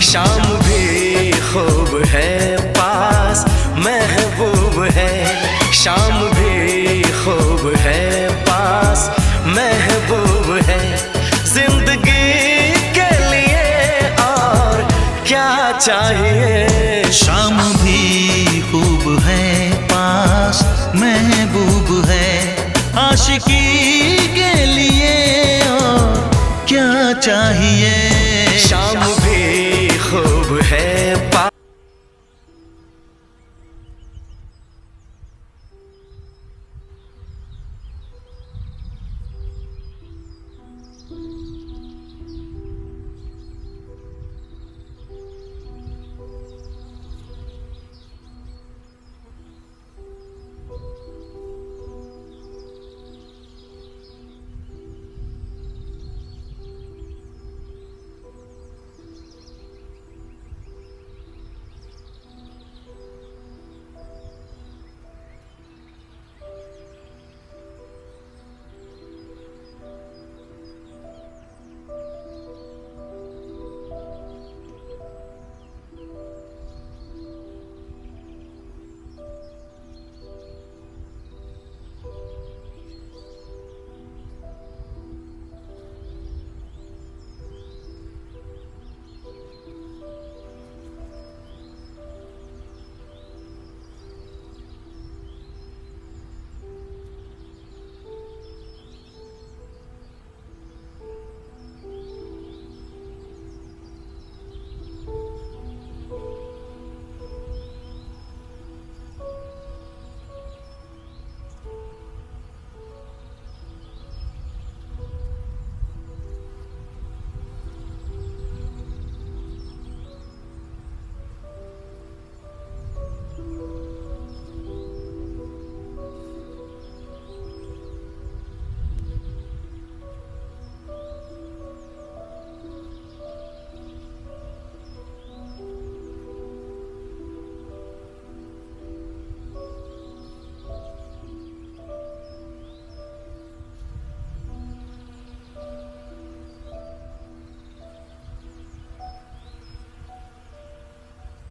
शाम भी खूब है पास महबूब है, शाम भी खूब है पास महबूब है। जिंदगी के लिए और क्या चाहिए। शाम भी खूब है पास महबूब है, आशिकी के लिए और क्या चाहिए।